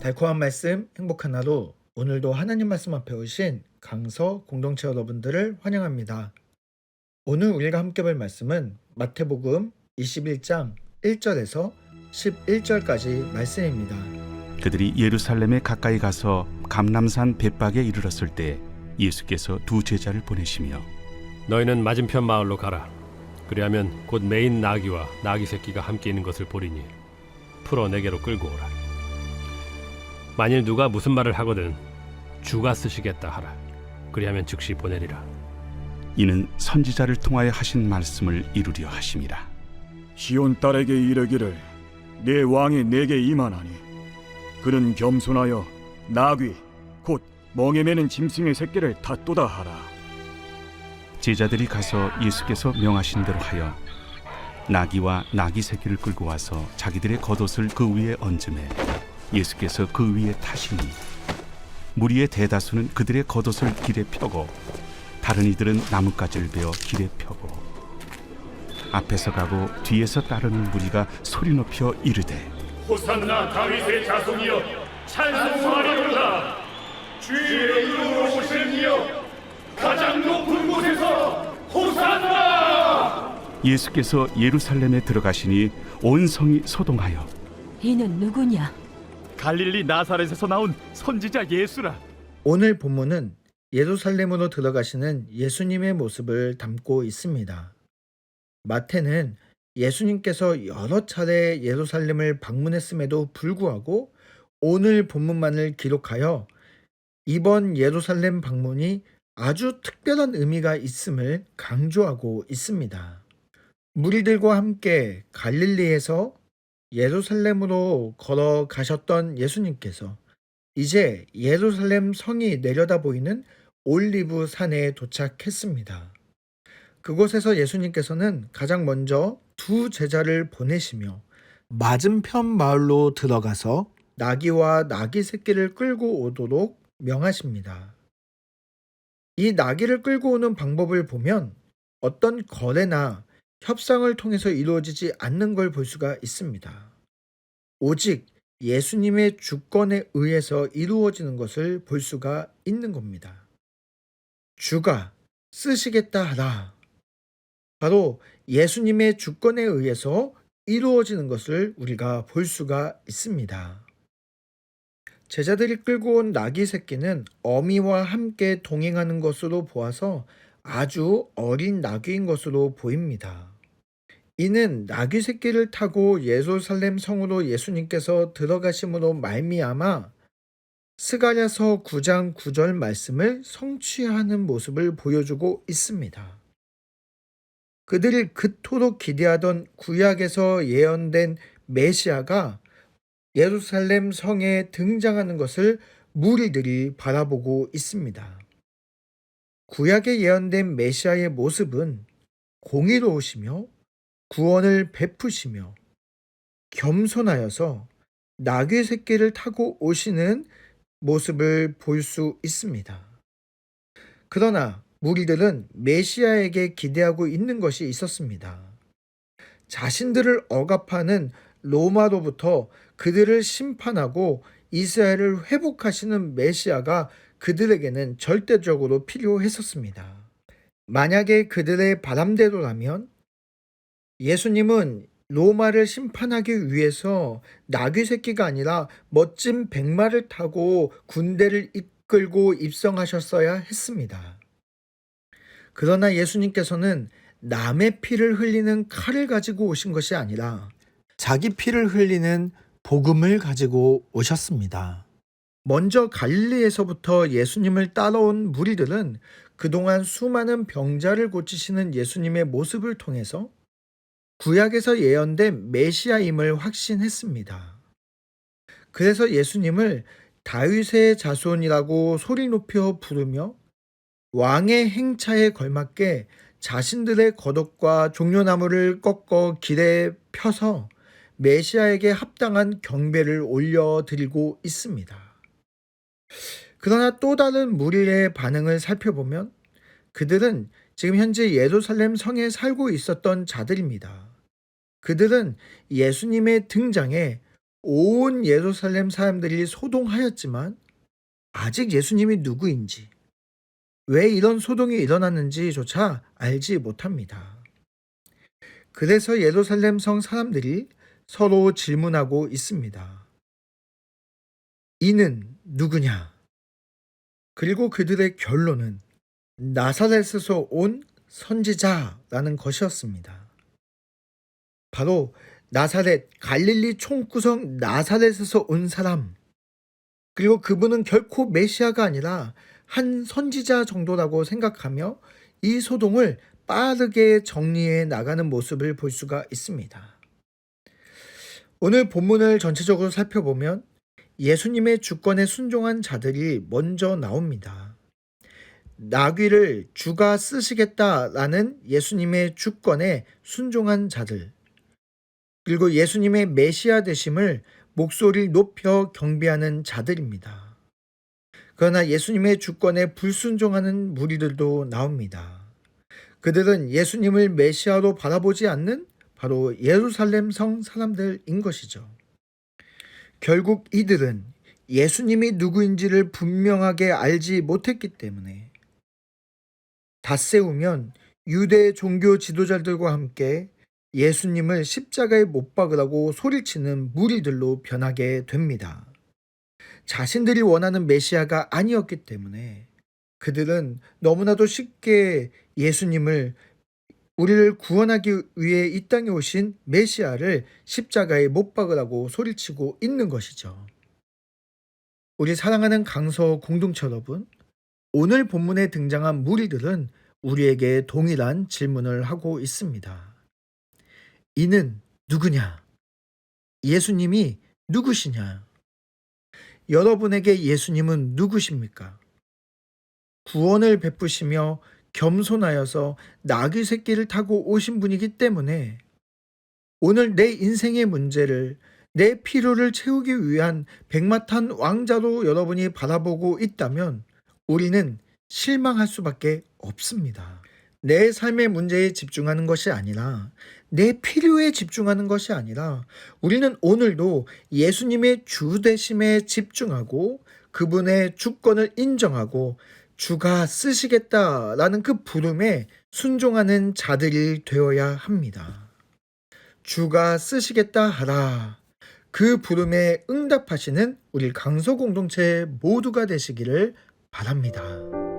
달콤한 말씀, 행복한 하루. 오늘도 하나님 말씀 앞에 오신 강서 공동체 여러분들을 환영합니다. 오늘 우리가 함께 볼 말씀은 마태복음 21장 1절에서 11절까지 말씀입니다. 그들이 예루살렘에 가까이 가서 감람산 벳박에 이르렀을 때 예수께서 두 제자를 보내시며 너희는 맞은편 마을로 가라. 그리하면 곧 매인 나귀와 나귀 새끼가 함께 있는 것을 보리니 풀어 내게로 끌고 오라. 만일 누가 무슨 말을 하거든 주가 쓰시겠다 하라. 그리하면 즉시 보내리라. 이는 선지자를 통하여 하신 말씀을 이루려 하심이라. 시온 딸에게 이르기를 내 왕이 내게 임하나니 그는 겸손하여 나귀 곧 멍에 매는 짐승의 새끼를 탔도다 하라. 제자들이 가서 예수께서 명하신 대로 하여 나귀와 나귀 새끼를 끌고 와서 자기들의 겉옷을 그 위에 얹음에 예수께서 그 위에 타시니 무리의 대다수는 그들의 겉옷을 길에 펴고 다른 이들은 나뭇가지를 베어 길에 펴고 앞에서 가고 뒤에서 따르는 무리가 소리 높여 이르되 호산나 다윗의 자손이여 찬송하리로다. 주의 이름으로 오시는 이여 가장 높은 곳에서 호산나. 예수께서 예루살렘에 들어가시니 온 성이 소동하여 이는 누구냐? 갈릴리 나사렛에서 나온 선지자 예수라. 오늘 본문은 예루살렘으로 들어가시는 예수님의 모습을 담고 있습니다. 마태는 예수님께서 여러 차례 예루살렘을 방문했음에도 불구하고 오늘 본문만을 기록하여 이번 예루살렘 방문이 아주 특별한 의미가 있음을 강조하고 있습니다. 무리들과 함께 갈릴리에서 예루살렘으로 걸어가셨던 예수님께서 이제 예루살렘 성이 내려다 보이는 올리브 산에 도착했습니다. 그곳에서 예수님께서는 가장 먼저 두 제자를 보내시며 맞은편 마을로 들어가서 나귀와 나귀 새끼를 끌고 오도록 명하십니다. 이 나귀를 끌고 오는 방법을 보면 어떤 거래나 협상을 통해서 이루어지지 않는 걸 볼 수가 있습니다. 오직 예수님의 주권에 의해서 이루어지는 것을 볼 수가 있는 겁니다. 주가 쓰시겠다 하라. 바로 예수님의 주권에 의해서 이루어지는 것을 우리가 볼 수가 있습니다. 제자들이 끌고 온 나귀 새끼는 어미와 함께 동행하는 것으로 보아서 아주 어린 나귀인 것으로 보입니다. 이는 나귀 새끼를 타고 예루살렘 성으로 예수님께서 들어가심으로 말미암아 스가랴서 9장 9절 말씀을 성취하는 모습을 보여주고 있습니다. 그들이 그토록 기대하던 구약에서 예언된 메시아가 예루살렘 성에 등장하는 것을 무리들이 바라보고 있습니다. 구약에 예언된 메시아의 모습은 공의로우시며 구원을 베푸시며 겸손하여서 나귀 새끼를 타고 오시는 모습을 볼 수 있습니다. 그러나 무리들은 메시아에게 기대하고 있는 것이 있었습니다. 자신들을 억압하는 로마로부터 그들을 심판하고 이스라엘을 회복하시는 메시아가 그들에게는 절대적으로 필요했었습니다. 만약에 그들의 바람대로라면 예수님은 로마를 심판하기 위해서 나귀 새끼가 아니라 멋진 백마를 타고 군대를 이끌고 입성하셨어야 했습니다. 그러나 예수님께서는 남의 피를 흘리는 칼을 가지고 오신 것이 아니라 자기 피를 흘리는 복음을 가지고 오셨습니다. 먼저 갈릴리에서부터 예수님을 따라온 무리들은 그동안 수많은 병자를 고치시는 예수님의 모습을 통해서 구약에서 예언된 메시아임을 확신했습니다. 그래서 예수님을 다윗의 자손이라고 소리 높여 부르며 왕의 행차에 걸맞게 자신들의 겉옷과 종려나무를 꺾어 길에 펴서 메시아에게 합당한 경배를 올려드리고 있습니다. 그러나 또 다른 무리의 반응을 살펴보면 그들은 지금 현재 예루살렘 성에 살고 있었던 자들입니다. 그들은 예수님의 등장에 온 예루살렘 사람들이 소동하였지만 아직 예수님이 누구인지, 왜 이런 소동이 일어났는지조차 알지 못합니다. 그래서 예루살렘 성 사람들이 서로 질문하고 있습니다. 이는 누구냐? 그리고 그들의 결론은 나사렛에서 온 선지자라는 것이었습니다. 바로 나사렛, 갈릴리 총구석 나사렛에서 온 사람, 그리고 그분은 결코 메시아가 아니라 한 선지자 정도라고 생각하며 이 소동을 빠르게 정리해 나가는 모습을 볼 수가 있습니다. 오늘 본문을 전체적으로 살펴보면 예수님의 주권에 순종한 자들이 먼저 나옵니다. 나귀를 주가 쓰시겠다라는 예수님의 주권에 순종한 자들, 그리고 예수님의 메시아 되심을 목소리를 높여 경배하는 자들입니다. 그러나 예수님의 주권에 불순종하는 무리들도 나옵니다. 그들은 예수님을 메시아로 바라보지 않는 바로 예루살렘 성 사람들인 것이죠. 결국 이들은 예수님이 누구인지를 분명하게 알지 못했기 때문에 닷새우면 유대 종교 지도자들과 함께 예수님을 십자가에 못 박으라고 소리치는 무리들로 변하게 됩니다. 자신들이 원하는 메시아가 아니었기 때문에 그들은 너무나도 쉽게 예수님을, 우리를 구원하기 위해 이 땅에 오신 메시아를 십자가에 못 박으라고 소리치고 있는 것이죠. 우리 사랑하는 강서 공동체 여러분, 오늘 본문에 등장한 무리들은 우리에게 동일한 질문을 하고 있습니다. 이는 누구냐? 예수님이 누구시냐? 여러분에게 예수님은 누구십니까? 구원을 베푸시며 겸손하여서 나귀 새끼를 타고 오신 분이기 때문에 오늘 내 인생의 문제를, 내 필요를 채우기 위한 백마탄 왕자로 여러분이 바라보고 있다면 우리는 실망할 수밖에 없습니다. 내 삶의 문제에 집중하는 것이 아니라, 내 필요에 집중하는 것이 아니라 우리는 오늘도 예수님의 주 되심에 집중하고 그분의 주권을 인정하고 주가 쓰시겠다라는 그 부름에 순종하는 자들이 되어야 합니다. 주가 쓰시겠다 하라. 그 부름에 응답하시는 우리 강서 공동체 모두가 되시기를 바랍니다.